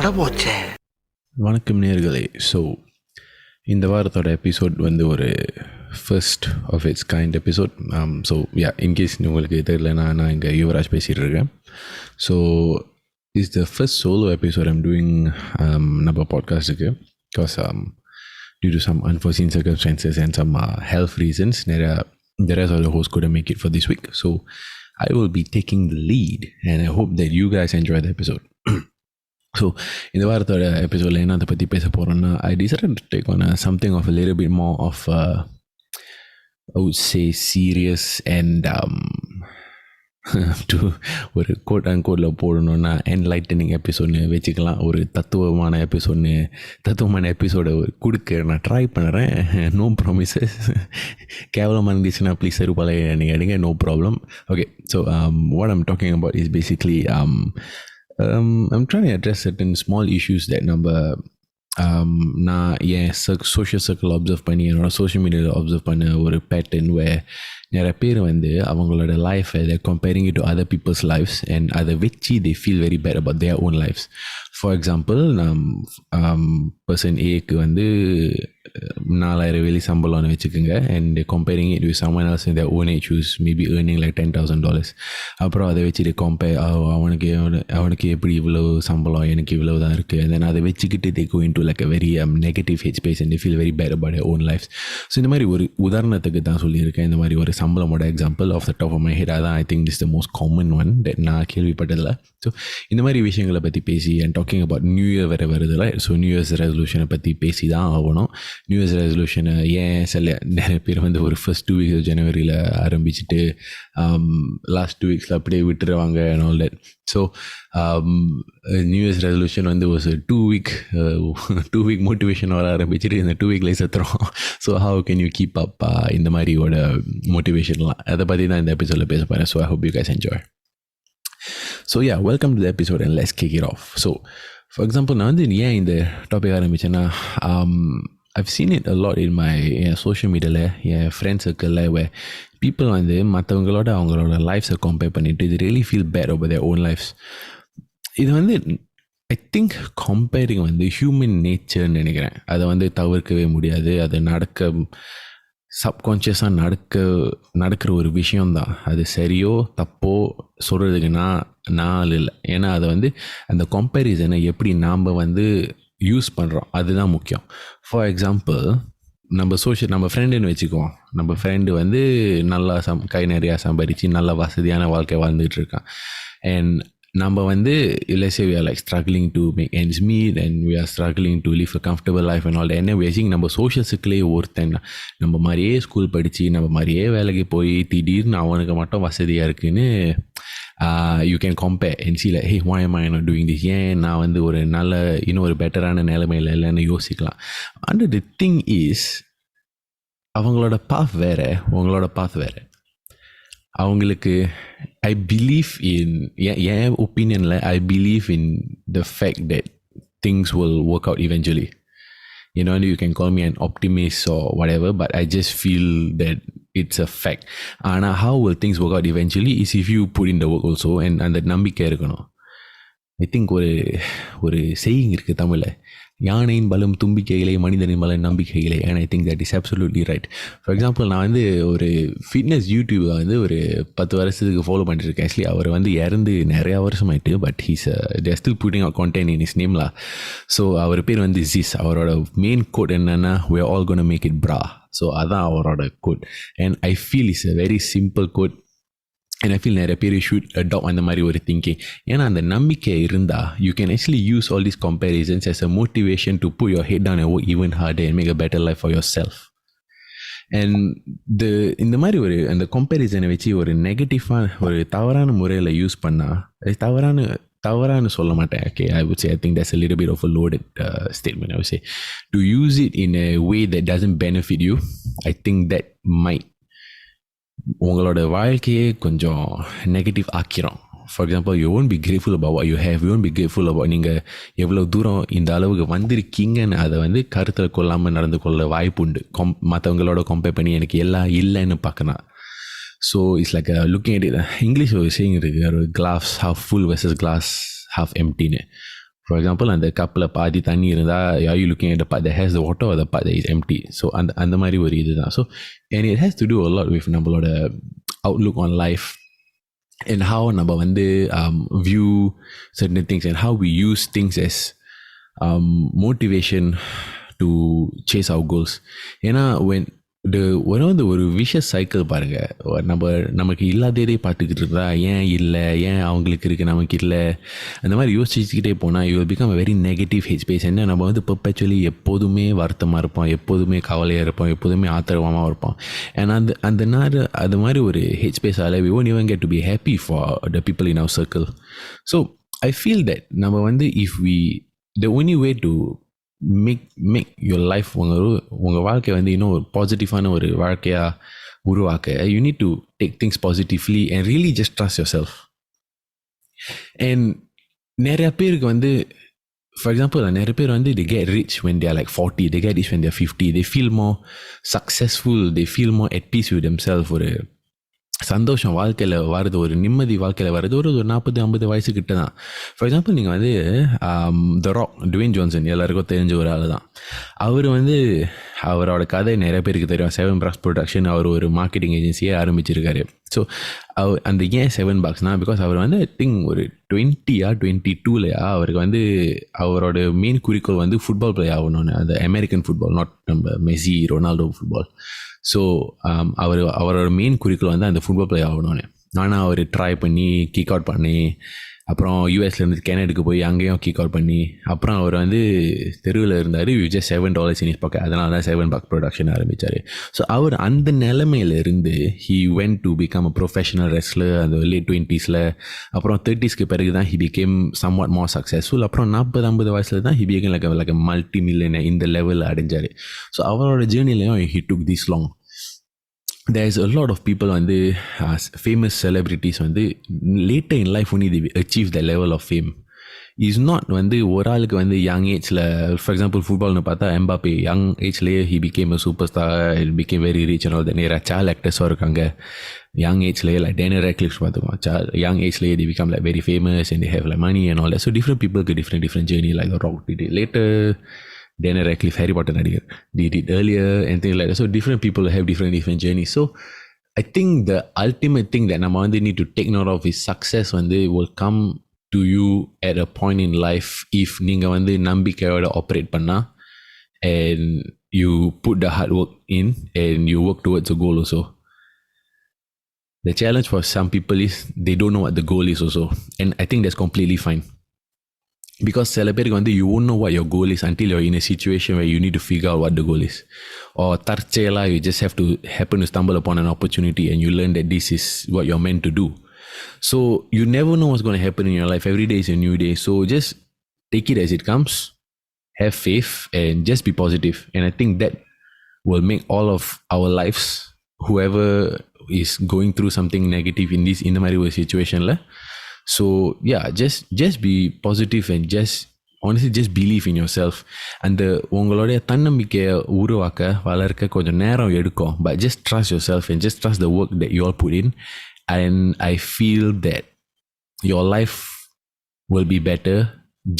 அட போச்சே. வணக்கம் நேர்களே. ஸோ இந்த வாரத்தோட எபிசோட் வந்து ஒரு first of its kind episode. So in case உங்களுக்கு தெரியலனா நான் இங்கே யுவராஜ் பேசிகிட்டு இருக்கேன். So is the first solo episode I'm doing நம்ம பாட்காஸ்ட்டுக்கு. Because due to some unforeseen circumstances and some health reasons, the rest of the hosts couldn't make it for this week. So I will be taking the lead and I hope that you guys enjoy the episode. So இந்த வாரத்தோட எபிசோடில் என்ன அதை பற்றி பேச போகிறோன்னா, I decided to take on something of a little bit more of I would say serious and to ஒரு code and கோடில் போடணுன்னா என்லைட்டனிங் எபிசோட்னு வச்சுக்கலாம். ஒரு தத்துவமான எபிசோடை கொடுக்க நான் ட்ரை பண்ணுறேன். No promises. கேவலமாக இருந்துச்சுன்னா ப்ளீஸ் சருப்பாலை நீங்கள் எடுங்க, no problem. Okay, so what I'm talking about is basically I'm trying to address certain small issues that நான் என் சோஷியல் சர்க்கிள் அப்சர்வ் பண்ணி என்னோட சோஷியல் மீடியாவில் அப்சர்வ் பண்ண ஒரு பேட்டர்ன் வேர் நிறைய பேர் வந்து அவங்களோட லைஃப்பை they comparing it to other people's lives and அதை வச்சு they feel very bad about their own lives. For example, person ஏக்கு வந்து 4,000 வெளி சம்பளம்னு வச்சுக்கோங்க, and comparing it with someone else in their own age who's maybe earning like $10,000. அப்புறம் அதை வச்சுட்டு compare, அவனுக்கு எப்படி இவ்வளோ சம்பளம், எனக்கு இவ்வளோ தான் இருக்குது, and then அதை வச்சுக்கிட்டு they go into like a very negative headspace and they feel very bad about their own lives. So இந்த மாதிரி ஒரு உதாரணத்துக்கு தான் சொல்லியிருக்கேன். இந்த மாதிரி ஒரு சம்பளமோட example of the top of my head. அதான் I think this the most common one that நான் கேள்விப்பட்டதில்லை. ஸோ இந்த மாதிரி விஷயங்களை பற்றி பேசி and talking about new year வேறு வருதில்ல. ஸோ நியூ இயர்ஸ் ரெசல்யூஷனை பற்றி பேசி தான் ஆகணும். நியூ இயர்ஸ் ரெசல்யூஷனை நிறைய பேர் வந்து ஒரு ஃபர்ஸ்ட் 2 weeks ஜனவரியில் ஆரம்பிச்சுட்டு லாஸ்ட் 2 weeks அப்படியே விட்டுருவாங்க and all that. So new years resolution வந்து ஒரு 2 week மோட்டிவேஷன் வர ஆரம்பிச்சுட்டு இந்த 2 week சத்துறோம். So how can you keep up இந்த மாதிரியோட மோட்டிவேஷன்லாம், அதை பற்றி தான் இந்த எபிசோடில் பேச போகிறேன். So I hope you guys enjoy. So yeah, welcome to the episode and let's kick it off. So for example, நான் வந்து ஏன் இந்த டாபிக் ஆரம்பிச்சேன்னா, I've seen it a lot in my social media, என் ஃப்ரெண்ட் சர்க்கிளில், where people வந்து மற்றவங்களோட அவங்களோட லைஃப்ஸை கம்பேர் பண்ணிட்டு they really feel bad over their own lives. இது வந்து ஐ திங்க் கம்பேரிங் வந்து ஹியூமன் நேச்சர்னு நினைக்கிறேன். அதை வந்து தவிர்க்கவே முடியாது. அது சப்கான்ஷியஸாக நடக்கிற ஒரு விஷயம்தான். அது சரியோ தப்போ சொல்கிறதுக்கு நான் இல்லை. ஏன்னா அதை வந்து அந்த கம்பேரிசனை எப்படி நாம் வந்து யூஸ் பண்ணுறோம் அதுதான் முக்கியம். ஃபார் எக்ஸாம்பிள், நம்ம ஃப்ரெண்டுன்னு வச்சுக்குவோம். நம்ம ஃப்ரெண்டு வந்து நல்லா கை நிறையா சம்பாதிச்சு நல்ல வசதியான வாழ்க்கை வாழ்ந்துகிட்டு இருக்கான். அண்ட் நம்ம வந்து let's say we are like struggling to make ends meet and we are struggling to live a comfortable life and all that. என்ன வேசிங் நம்ம சோஷியல் சர்க்கிளே ஒருத்தன் நம்ம மாதிரியே ஸ்கூல் படித்து நம்ம மாதிரியே வேலைக்கு போய் திடீர்னு அவனுக்கு மட்டும் வசதியாக இருக்குன்னு you can compare and see like, hey, why am I not doing this? ஏன் நான் வந்து ஒரு இன்னொரு பெட்டரான நிலைமையில் இல்லைன்னு யோசிக்கலாம். and the thing is, அவங்களோட பாத் வேறு, உங்களோட பாத் வேறு. அவங்களுக்கு ஐ பிலீவ் இன் என் ஒப்பீனியனில் I believe in the fact that things will work out eventually. You can call me an optimist or whatever, but I just feel that it's a fact. ஆனால் how will things work out eventually is if you put in the work also, and அந்த நம்பிக்கை இருக்கணும். I think ஒரு saying இருக்குது தமிழில், யானையின் பலம் தும்பிக்கைகளே, மனிதனின் பலம் நம்பிக்கைகளே. And I think that is absolutely right. For example, நான் வந்து ஒரு ஃபிட்னஸ் வந்து ஒரு 10 வருஷத்துக்கு ஃபாலோ பண்ணிட்டுருக்கேன். ஆக்சுவலி அவர் வந்து இறந்து நிறையா வருஷம் ஆகிட்டு, but there still putting out content in is நேம்லா. ஸோ அவர் பேர் வந்து ஜிஸ். அவரோட மெயின் கோட் என்னென்னா, we are all gonna make it bra. ஸோ அதான் அவரோட quote. And I feel is a very simple quote. And I feel நிறைய பேர் ஷுட் அடாப்ட் அந்த மாதிரி ஒரு திங்கிங். ஏன்னா அந்த நம்பிக்கை இருந்தால் you can actually use all these comparisons as a motivation to put your head down and work even harder and make a better life for yourself. And இந்த மாதிரி அந்த கம்பேரிசனை வச்சு ஒரு நெகட்டிவான ஒரு தவறான முறையில் யூஸ் பண்ணால், அது தவறானு சொல்ல மாட்டேன். Okay, I would say I think that's a little bit of a loaded statement. I would say to use it in a way that doesn't benefit you, I think that might உங்களோட வாழ்க்கையே கொஞ்சம் negative ஆக்கிறோம். For example, you won't be grateful about what you have. You won't be grateful about நீங்கள் எவ்வளோ தூரம் இந்த அளவுக்கு வந்திருக்கீங்கன்னு அதை வந்து கருத்தில் கொள்ளாமல் நடந்து கொள்ள வாய்ப்பு உண்டு. மற்றவங்களோட கம்பேர் பண்ணி எனக்கு எல்லாம் இல்லைன்னு பார்க்கணும். So it's like looking at it. English ஒரு சேயிங் இருக்குது, ஒரு glass half full versus glass half எம்டின்னு. For example, அந்த கப்பில் பாதி தண்ணி இருந்தால் are you looking at the part that has the water or the part that is empty? So அந்த மாதிரி ஒரு இதுதான். So and it has to do a lot with நம்மளோட outlook on life and how நம்ம வந்து view certain things and how we use things as motivation to chase our goals. ஏன்னா when ஒரு wishes cycle பாருங்க, நமக்கு இல்லாததே பார்த்துக்கிட்டு இருந்தா ஏன் இல்லை, ஏன் அவங்களுக்கு இருக்குது நமக்கு இல்லை, அந்த மாதிரி யோசிச்சுக்கிட்டே போனால் you will become a very negative head space. என்ன நம்ம வந்து பெர்பெச்சுவலி எப்போதுமே வருத்தமாக இருப்போம், எப்போதுமே கவலையாக இருப்போம், எப்போதுமே ஆத்திரமாக இருப்போம். அண்ட் அது மாதிரி ஒரு head ஸ்பேஸால் we won't even get to be happy for the people in our circle. So I feel that நம்ம வந்து the only way to make your life உங்கள் வாழ்க்கை வந்து இன்னும் ஒரு பாசிட்டிவான ஒரு வாழ்க்கையாக உருவாக்க, you need to take things positively and really just trust yourself. And நிறைய பேருக்கு வந்து, for example, நிறைய பேர் வந்து they get rich when they are like 40, they get rich when they are 50, they feel more successful, they feel more at peace with themselves. ஒரு சந்தோஷம் வாழ்க்கையில் வருது, ஒரு நிம்மதி வாழ்க்கையில் வருது ஒரு 40-50 வயசுக்கிட்ட தான். ஃபார் எக்ஸாம்பிள் நீங்கள் வந்து த ராக், டுவேன் ஜான்சன் எல்லாருக்கும் தெரிஞ்ச ஒரு ஆள் தான். அவர் வந்து அவரோட கதை நிறைய பேருக்கு தெரியும். 7 Bucks ப்ரொடக்ஷன், அவர் ஒரு மார்க்கெட்டிங் ஏஜென்சியே ஆரம்பிச்சிருக்காரு. ஸோ அந்த ஏன் 7 Bucksனா, பிகாஸ் அவர் வந்து ஐ திங்க் ஒரு 22 அவருக்கு வந்து அவரோட மெயின் குறிக்கோள் வந்து ஃபுட்பால் பிளே ஆகணும்னு, அந்த அமெரிக்கன் ஃபுட்பால், நாட் நம்ம மெஸ்ஸி ரொனால்டோ ஃபுட்பால். ஸோ அவரோட மெயின் குறிக்கோள் வந்து அந்த ஃபுட்பால் பிளே ஆகணும்னு. ஆனால் அவர் ட்ரை பண்ணி கிக் அவுட் பண்ணி, அப்புறம் யூஎஸ்லேருந்து கெனடாக்கு போய் அங்கேயும் கிக் அவுட் பண்ணி, அப்புறம் அவர் வந்து தெருவில் இருந்தார். just $7 in his pocket. அதனால தான் 7 Bucks ப்ரொடக்ஷன் ஆரம்பித்தார். ஸோ அவர் அந்த நிலைமையிலிருந்து he went to become a professional wrestler அந்த late 20s. அப்புறம் 30s பிறகு தான் he became somewhat more successful. அப்புறம் 40-50 வயசில் தான் he became like a multi-millionaire இந்த லெவலில் அடைஞ்சார். ஸோ அவரோட ஜேர்னிலையும் he took this long. There's a lot of people வந்து famous celebrities வந்து later in life only they achieve that level of fame. Is not வந்து ஒரு ஆளுக்கு வந்து யங் ஏஜில், ஃபார் எக்ஸாம்பிள் ஃபுட்பால்னு பார்த்தா எம்பாப்பே யங் ஏஜ்லேயே he became a superstar, he became very rich and all that. நிறைய child actors இருக்காங்க யங் ஏஜ்லேயே, like Daniel Radcliffe பார்த்துக்கோங்க, young ஏஜ்லேயே they become like very famous and they have like money and all that. So different people get different journey. Like The Rock did it later, Daniel Radcliffe, Harry Potter நடிகர், did it earlier and things like that. So different people have different journeys. So I think the ultimate thing that நம்ம வந்து need to take note of is success வந்து will come to you at a point in life if நீங்கள் வந்து நம்பிக்கையோட operate பண்ணா and you put the hard work in and you work towards a goal also. The challenge for some people is they don't know what the goal is also, and I think that's completely fine. Because சில பேருக்கு வந்து you won't know what your goal is until you're in a situation where you need to figure out what the goal is. Or தற்செயலா you just have to happen to stumble upon an opportunity and you learn that this is what you're meant to do. So you never know what's going to happen in your life. Every day is a new day. So just take it as it comes, have faith and just be positive. And I think that will make all of our lives, whoever is going through something negative in the மாதிரி ஒரு situationல, so yeah, just be positive and honestly just believe in yourself. And உங்களுடைய தன்னம்பிக்கையை உருவாக்க வளர்க்க கொஞ்சம் நேரம் எடுக்கும், but just trust yourself and just trust the work that you all put in. And I feel that your life will be better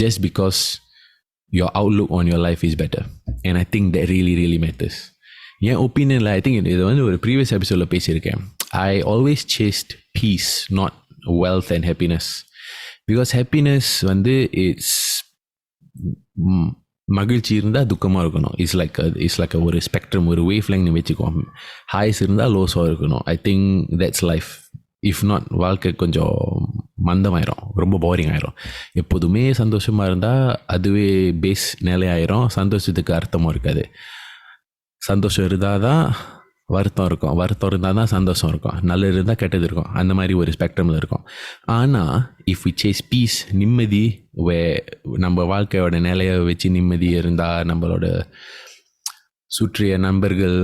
just because your outlook on your life is better. And I think that really really matters. N ஒப்பீனியனில் I think இது வந்து ஒரு previous எபிசோடில் பேசியிருக்கேன். I always chased peace, not wealth and happiness. Because happiness வந்து it's மகிழ்ச்சி இருந்தால் துக்கமாக இருக்கணும். இட்ஸ் லைக் ஒரு ஸ்பெக்ட்ரம், ஒரு வேவ் லெங்க்னு வச்சுக்கோ. ஹைஸ் இருந்தால் லோஸாக இருக்கணும். I think that's life. If not வாழ்க்கை கொஞ்சம் மந்தமாயிரும், ரொம்ப போரிங் ஆயிரும். எப்போதுமே சந்தோஷமாக இருந்தால் அதுவே பேஸ் நிலையாயிரும், சந்தோஷத்துக்கு அர்த்தமும் இருக்காது. சந்தோஷம் இருந்தால் தான் வருத்தம் இருக்கும், வருத்தம் இருந்தால் தான் சந்தோஷம் இருக்கும், நல்லது இருந்தால் கெட்டது இருக்கும், அந்த மாதிரி ஒரு ஸ்பெக்ட்ரமில் இருக்கும். ஆனால் இஃப் வி சேஸ் பீஸ், நிம்மதி, நம்ம வாழ்க்கையோட நிலையை வச்சு நிம்மதி இருந்தால், நம்மளோட சுற்றிய நண்பர்கள்,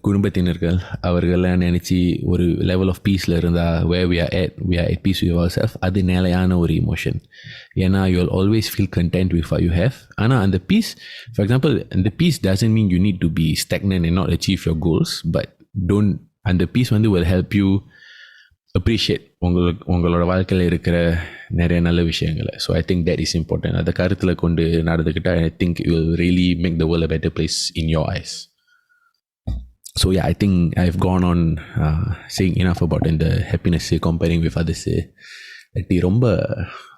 குடும்பத்தினர்கள் அவர்களெலாம் நினச்சி ஒரு லெவல் ஆஃப் பீஸில் இருந்தால், where we are at peace with ourselves, அது நிலையான ஒரு இமோஷன். ஏன்னா you will always feel content with what you have. ஆனால் அந்த piece, for example, the peace doesn't mean you need to be stagnant and not achieve your goals, but அந்த piece வந்து will help you appreciate உங்களோட வாழ்க்கையில் இருக்கிற நிறைய நல்ல விஷயங்களை. So I think that is important. அதை கருத்தில் கொண்டு நடந்துக்கிட்டால் I think it will really make the world a better place in your eyes. So yeah, I think I've gone on saying enough about the happiness comparing with others. ரொம்ப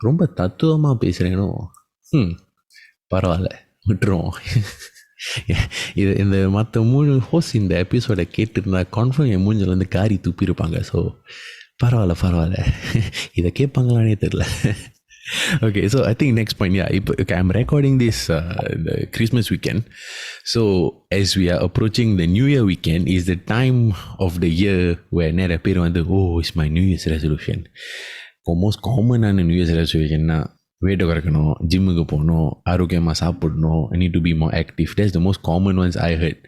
ரொம்ப தத்துவமாக பேசுகிறேனோ, பரவாயில்ல விட்டுருவோம். இது இந்த மற்ற 3 ஹோஸ்ட் இந்த எபிசோடை கேட்டுருந்தா கான்ஃபார்ம் என் மூஞ்சில் காரி துப்பியிருப்பாங்க. ஸோ பரவாயில்ல இதை கேட்பாங்களானே தெரில. Okay, so I think next point, okay, I'm recording this the Christmas weekend. So as we are approaching the New Year weekend is the time of the year where நிறைய பேர் வந்து it's my New Year's resolution. Most காமனான New Year's resolutionனா weight குறைக்கணும், ஜிம்முக்கு போகணும், ஆரோக்கியமாக சாப்பிடணும், I need to be more active. That's the most common ones I heard.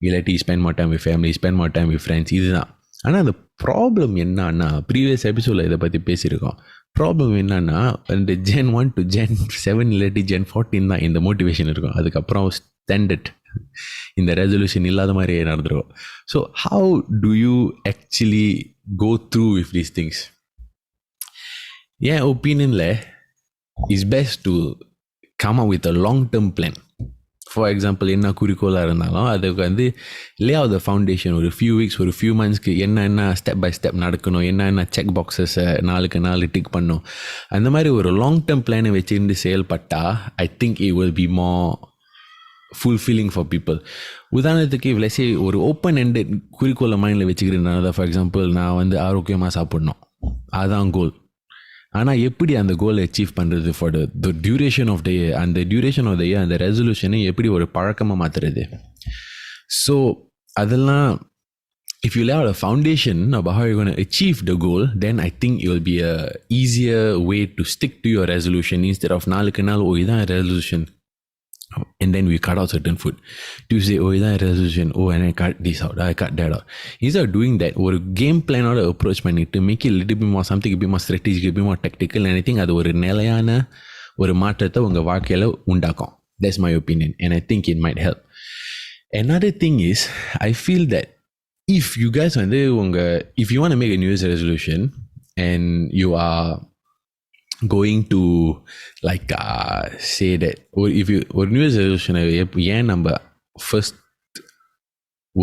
இல்லாட்டி spend more time with family, spend more time with friends, இதுதான். ஆனால் அந்த ப்ராப்ளம் என்னன்னா, ப்ரீவியஸ் எபிசோடில் இதை பற்றி பேசியிருக்கோம். ப்ராப்ளம் என்னன்னா, இந்த Gen 1 to Gen 7 இல்லாட்டி Gen 14 தான் இந்த மோட்டிவேஷன் இருக்கும். அதுக்கப்புறம் ஸ்டாண்டர்ட் இந்த ரெசல்யூஷன் இல்லாத மாதிரியே நடந்துருக்கும். So how do you actually go through with these things? என் ஒப்பீனியனில் it's best to come up with a long term plan. For example, என்ன குறிக்கோளாக இருந்தாலும் அதுக்கு வந்து லே ஆஃப் த ஃபவுண்டேஷன் ஒரு ஃபியூ வீக்ஸ், ஒரு ஃபியூ மந்த்ஸ்க்கு என்ன ஸ்டெப் பை ஸ்டெப் நடக்கணும், என்ன செக் பாக்ஸஸை 4க்கு 4 டிக் பண்ணணும், அந்த மாதிரி ஒரு லாங் டேர்ம் பிளானை வச்சுருந்து செயல்பட்டால் I think it will be more fulfilling for people. உதாரணத்துக்கு இவ்வளோ ஒரு ஓப்பன் எண்டட் குறிக்கோளை மைண்டில் வச்சுக்கிறேன். ஃபார் எக்ஸாம்பிள், நான் வந்து ஆரோக்கியமாக சாப்பிடணும், அதுதான் கோல். ஆனால் எப்படி அந்த கோலை அச்சீவ் பண்ணுறது for the duration of the year, அந்த டியூரேஷன் ஆஃப் த இயர், அந்த ரெசல்யூஷனை எப்படி ஒரு பழக்கமாக மாற்றுறது? ஸோ அதெல்லாம் if you lay out a foundation about how you're going to achieve the goal, then I think it will be a easier way to stick to your resolution instead of நாளுக்கு நாள் இதான் resolution and then we cut out certain food. Tuesday, இதான் resolution, and I cut this out, I cut that out. Instead of doing that, ஒரு game plan ஓட approach பண்ணிட்டு make it a little bit more something, a bit more strategic, a bit more tactical, and I think அது ஒரு நிலையான ஒரு மாற்றத்தை உங்கள் வாழ்க்கையில் உண்டாக்கும். That's my opinion, and I think it might help. Another thing is, I feel that if you guys வந்து if you want to make a New Year's resolution and you are going to like say that, or if you ஒரு New Year's resolution ஏன் நம்ம first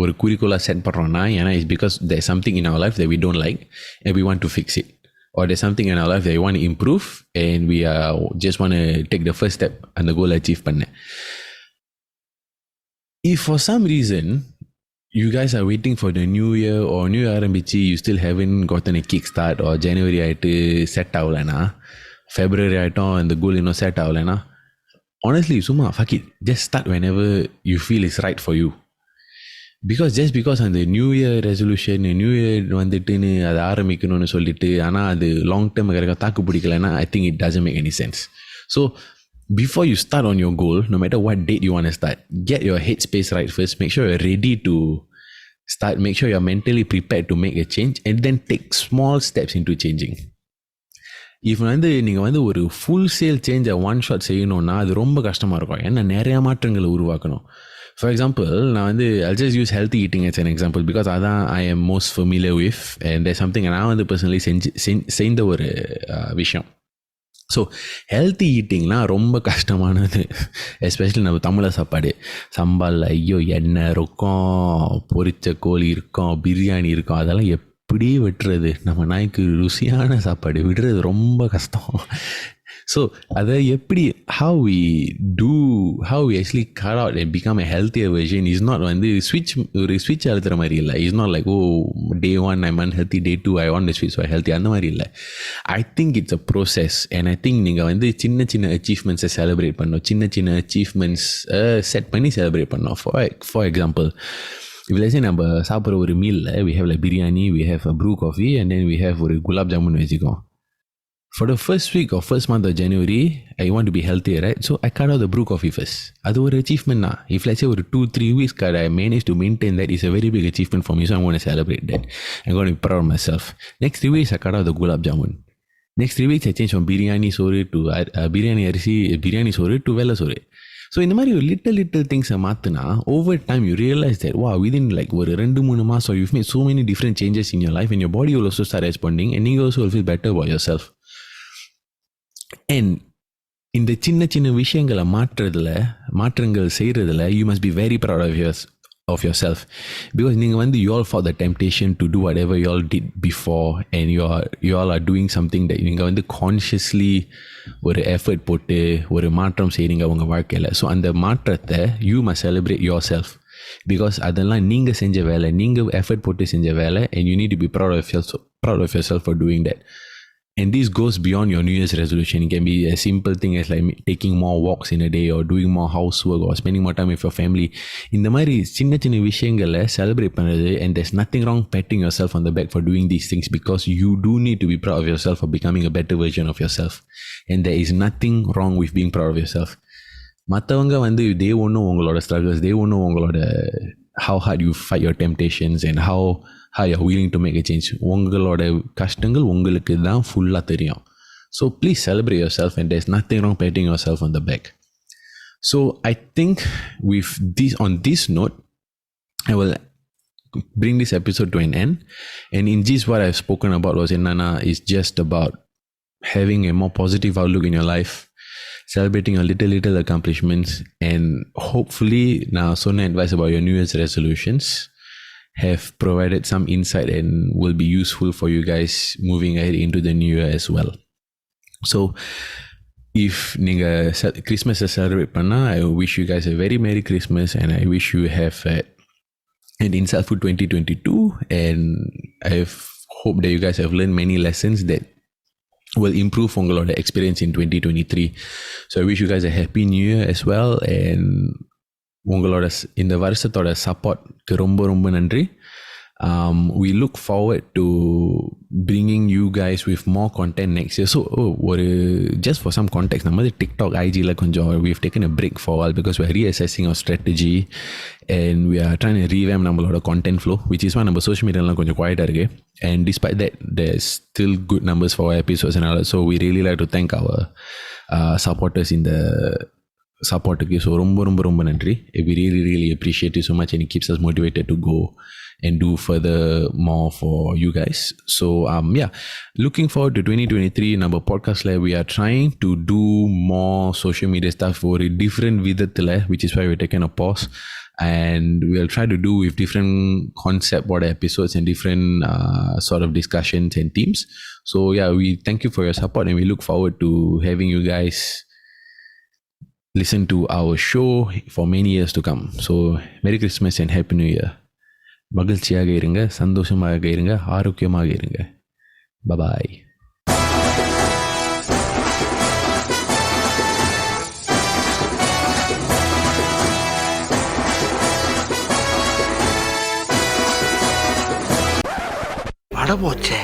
ஒரு குறிக்கோளா set பண்ணுறோம்னா, ஏன்னா it's because there's something in our life that we don't like and we want to fix it, or there's something in our life that we want to improve and we just want to take the first step and the goal achieve பண்ண. If for some reason you guys are waiting for the new year or new year ஆரம்பிச்சு you still haven't gotten a kick start, or January ஆயிட்டு set ஆகலைன்னா, February ஆகிட்டோம் அந்த கோல் இன்னும் set ஆகலைன்னா, honestly சும்மா fuck it, just start whenever you feel it's right for you. Because அந்த new year resolution, new year வந்துட்டுன்னு அதை ஆரம்பிக்கணும்னு சொல்லிட்டு ஆனால் அது லாங் டேர்ம் தாக்கு பிடிக்கலைன்னா I think it doesn't make any sense. So before you start on your goal, no matter what date you want to start, get your headspace right first, make sure you're ready to start, make sure you're mentally prepared to make a change, and then take small steps into changing. இப்போ நீங்கள் ஒரு full sale சேஞ்சை one shot செய்யணுன்னா அது ரொம்ப கஷ்டமாக இருக்கும். ஏன்னா நிறையா மாற்றங்களை உருவாக்கணும். ஃபார் எக்ஸாம்பிள், நான் I'll just use healthy eating as an example because அதான் I am most familiar with, and there's something நான் பர்சனலி செய்த ஒரு விஷயம். ஸோ ஹெல்த்தி ஈட்டிங்லாம் ரொம்ப கஷ்டமானது. எஸ்பெஷலி நம்ம தமிழ சாப்பாடு, சம்பால், ஐயோ எண்ணெய் இருக்கும், பொரிச்ச கோழி இருக்கும், பிரியாணி இருக்கும், அதெல்லாம் எப்படி விட்டுறது? நம்ம நாய்க்கு ருசியான சாப்பாடு விடுறது ரொம்ப கஷ்டம். ஸோ அதை எப்படி how we actually cut out and become a healthier version is not switch அழுத்துற மாதிரி இல்லை. It's not like day 1 I'm unhealthy, day 2 I want to switch for healthy, அந்த மாதிரி இல்லை. I think it's a process, and I think நீங்கள் சின்ன சின்ன அச்சீவ்மெண்ட்ஸை celebrate பண்ணணும், சின்ன அச்சீவ்மெண்ட்ஸ் செட் பண்ணி செலிப்ரேட் பண்ணணும். For example, if let's say நம்ம சாப்பிட்ற ஒரு மீலில் we have like biryani, we have a brew coffee, and then we have ஒரு குலாப் ஜாமுன் வச்சுக்கோம். For the first week or first month of January, I want to be healthier, right? So I cut out the brew coffee first. அது ஒரு achievement தான். If let's say ஒரு 2-3 weeks I managed to maintain that, is a very big achievement for me, so I'm going to celebrate that. I'm going to be proud of myself. Next 3 weeks I cut out the gulab jamun. Next 3 weeks I change from biryani soru to biryani அரிசி, biryani soru to வெள்ளை சோறு. So இந்த மாதிரி ஒரு little திங்ஸை மாற்றினா over time you realise that வா within like ஒரு 2-3 மாதம் you made so many different changes in your life and your body will also start responding and you also will feel better about yourself. And இந்த சின்ன விஷயங்களை மாற்றங்கள் செய்கிறதுல you must be very proud of yourself because நீங்கள் you all fought the temptation to do whatever you all did before and you all are doing something that நீங்கள் consciously ஒரு effort போட்டு ஒரு மாற்றம் செய்கிறீங்க உங்கள் வாழ்க்கையில். ஸோ அந்த மாற்றத்தை you must celebrate yourself because அதெல்லாம் நீங்கள் செஞ்ச வேலை, நீங்கள் effort போட்டு செஞ்ச வேலை and you need to be proud of yourself for doing that. And this goes beyond your New Year's resolution. It can be a simple thing as like taking more walks in a day or doing more housework or spending more time with your family. இந்த மாதிரி சின்ன விஷயங்களை celebrate பண்ணுறது and there's nothing wrong patting yourself on the back for doing these things because you do need to be proud of yourself for becoming a better version of yourself. And there is nothing wrong with being proud of yourself. மற்றவங்க they won't know உங்களோட struggles, they won't know உங்களோட how hard you fight your temptations and how you're willing to make a change. உங்களோட கஷ்டங்கள் உங்களுக்கு தான் ஃபுல்லாக தெரியும். So please celebrate yourself and there's nothing wrong patting yourself on the back. So I think with on this note, I will bring this episode to an end. And in this what I've spoken about was is just about having a more positive outlook in your life, celebrating your little accomplishments, and hopefully now சொன்ன advice about your New Year's resolutions have provided some insight and will be useful for you guys moving ahead into the new year as well. So if நீங்க Christmas celebrate பண்ணா, I wish you guys a very Merry Christmas and I wish you have an insightful 2022 and I hope that you guys have learned many lessons that will improve உங்களோட experience in 2023. So I wish you guys a happy new year as well and உங்களோட இந்த வருஷத்தோட சப்போர்ட்க்கு ரொம்ப நன்றி. We look forward to bringing you guys with more content next year. So just for some context, நம்ம TikTok, IG கொஞ்சம் we've taken a break for a while because we're reassessing our strategy and we are trying to revamp நம்மளோட content flow, which is why நம்ம social media கொஞ்சம் quiet-ஆ இருக்கு. And despite that, there's still good numbers for our episodes and all that. So we really like to thank our supporters in the சப்போர்ட்டுக்கு. So ரொம்ப நன்றி. We really appreciate you so much and it keeps us motivated to go and do further more for you guys. So looking forward to 2023. நம்ம பாட்காஸ்ட்ல we are trying to do more social media stuff ஒரு different விதத்தில், which is why we're taking a pause and we'll try to do with different concept or episodes and different sort of discussions and themes. So we thank you for your support and we look forward to having you guys listen to our show for many years to come. So Merry Christmas and Happy New Year. மகிழ்ச்சியாக இருங்க, சந்தோஷமாக இருங்க, ஆரோக்கியமாக இருங்க. Bye-bye. அட போச்சே.